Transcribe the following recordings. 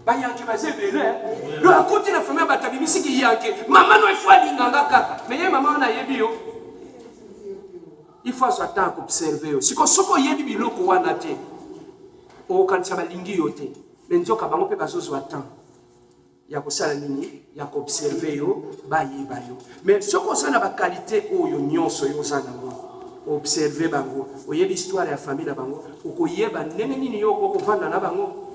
Bayanke bazebele. Le côté la famille batabimisi ki yanke. Maman no ifwa linganga kaka. Mais maman na yebi yo. Il faut s'attendre à observer. Si on yebi biloko wana te. O kanisa balingi yo te. Mais nzoka bango pe bazozo attend. Ya kosala nini? Ya observer yo, bayeba yo. Mais ce qu'on a ba qualité oyo nyonso yo zana ngo. Observer bango. Oyebi histoire ya famille na bango. Okoyeba ndenge nini yo okovanda na bango.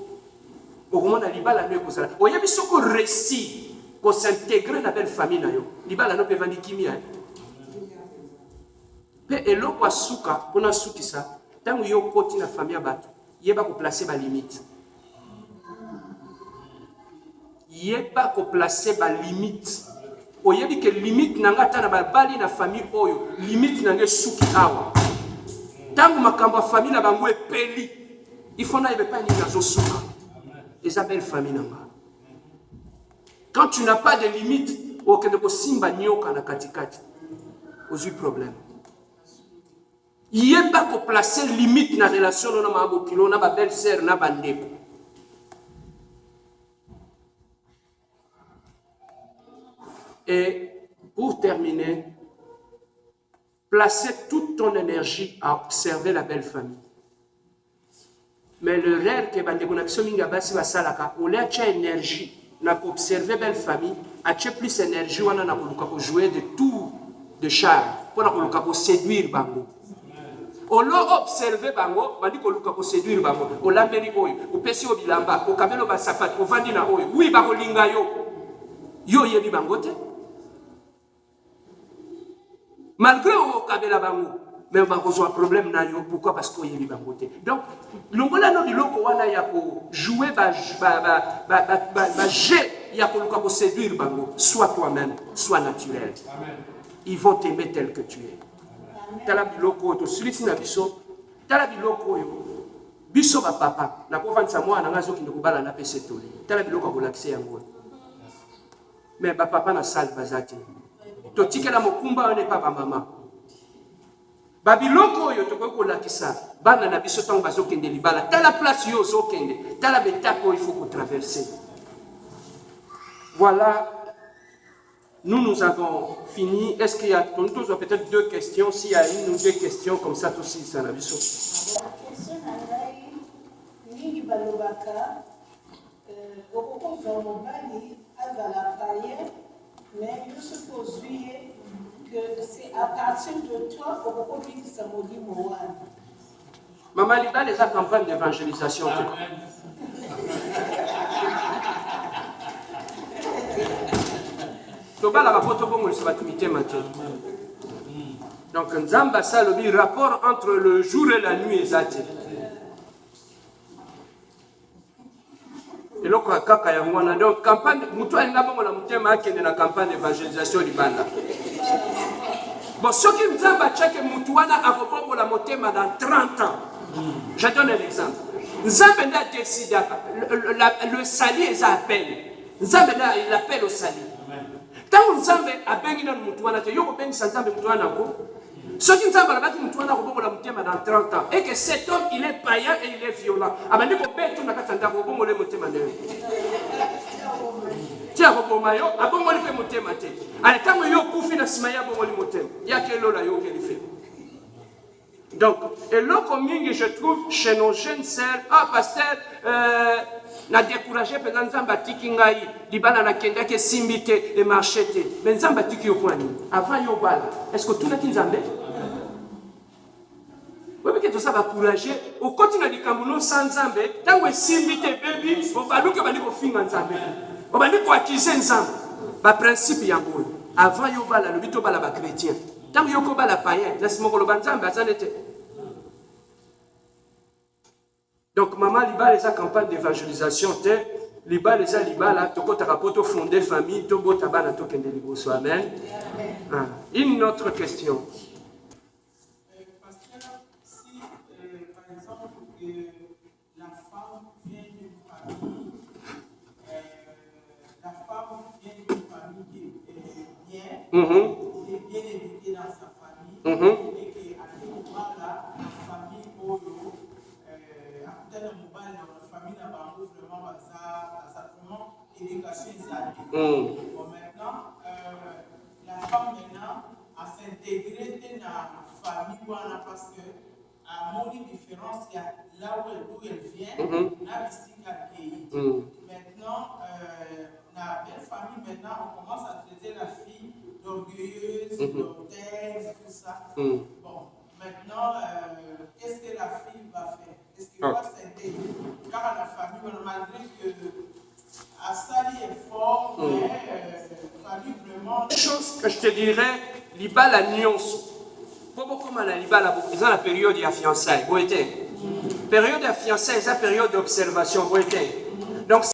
Okomona libala no ekozala. Oyebi soko récit ko s'intégrer na belle famille na yo. Libala no pe vandi kimia. Pe eloko asuka pona sukisa. Tango yo koti na famille bato. Yeba ko placer ba limite. Yeba ko placer ba limite. Oyebi ke limite nanga ta na bali na famille oyo. Limite nanga suki awa. Tango makambo famille na bango epeli. Il faut na yebe pa ni nazo suka. Les belle famille nanga. Quand tu n'as pas de limite, aucun de simba nyoka na katikati. Ozu problème. Il n'y a pas qu'on placer limite dans la relation na ma kilo na ba belle sœur na bandeko. Et pour terminer, placer toute ton énergie à observer la belle famille. Mais le rêve que bandeko na biso minga basi basalaka, on a énergie na observer belle famille, a plus énergie wana na koluka ko jouer de tout de charme pour na koluka ko séduire bango. On l'a observé bango, bandi koluka ko séduire bango. O lambeli oyo, o pesi o bilamba, o kabelo ba sapato, o vandi na oyo. Oui ba kolinga yo. Yo yebi bango te. Malgré o kabela bango, mais on va avoir un problème na yo. Pourquoi? Parce qu'il y a des bangotés. Donc, l'ongola no biloko wana ya ko jouer jeu ya ko séduire bango. Sois toi-même, sois naturel. Amen. Ils vont t'aimer tel que tu es. Tala biloko to sulisi na biso. Tala biloko yo. Biso ba papa. Na ko vansa moi na ngazo ki ndokubala na pese toli. Tala biloko ko lakse yango. Mais ba papa na salle bazati. To tikela mokumba on n'est pas ba maman. Babiloko yo toko lakisa bana na biso tango bazokende libala tala place yo zokende tala betako il faut qu'on traverser. Voilà, nous avons fini. Est-ce qu'il y a peut-être deux questions? S'il y a une ou deux questions comme ça aussi ça na biso. La question ni balobaka okoko mobali azala paye mais je suppose que c'est à partir de toi qu'on peut dire ça maudit Mohan. Maman Liba, les campagnes d'évangélisation. Donc, Nzamba Salobi, rapport entre le jour et la nuit exact. Et donc, campagne, la campagne d'évangélisation du Banda. Bon, ce qui nous a battu, c'est que Moutouana a repris la motema dans 30 ans. Je donne un exemple. Nzambenda décide, le sali est à peine. Nzambenda, il appelle au sali. Tant que Nzambe a béni dans Moutouana, il y a béni sans Nzambe Moutouana. Ce qui nous a battu, Moutouana a repris la motema dans 30 ans. Et que cet homme, il est païen et il est violent. Ah, mais il faut bien tout le monde a motema. Tiens, Robomayo, a bon moli fait motema te. Allez, tant que yo koufi na simaya bon moli motema. Ya que là yo qu'elle fait. Donc, et là comme je trouve chez nos jeunes sœurs, ah pasteur, na découragé pendant Nzamba tiki ngai, libana na kenda ke simbite et marchete. Mais Nzamba tiki yo kwani. Avant yo bala. Est-ce que tout na Nzambe? Oui, mais que ça va encourager. Au continent du Cameroun sans Nzambe, tant que simbite baby, on va nous que bali ko finga Nzambe. On va dire qu'on accuse ensemble. Le principe est bon. Avant, il y a le bito bala chrétien. Tant qu'il y a la païen, là c'est mon colobanzam, donc maman liba les campagne d'évangélisation, liba les liba là, toko tarapoto fondé famille, togo tabana tokende liboso. Amen. Une autre question. Il est bien éduqué dans sa famille et qu'à ce moment-là, la famille, Maintenant, la femme maintenant a s'intégré dans la famille parce que à mon différence, il y a là où elle vient, là ici maintenant, la belle famille maintenant, on commence à traiter la fille d'orgueilleuse, d'orteille, tout ça. Bon, maintenant, qu'est-ce que la fille va faire? Est-ce qu'il va s'intégrer? Car la famille, malgré que à sali est fort, mais famille vraiment. Une chose que je te dirais, liba la nuance. Pour comme la liba la période de fiançailles, période de fiançailles, c'est la période d'observation,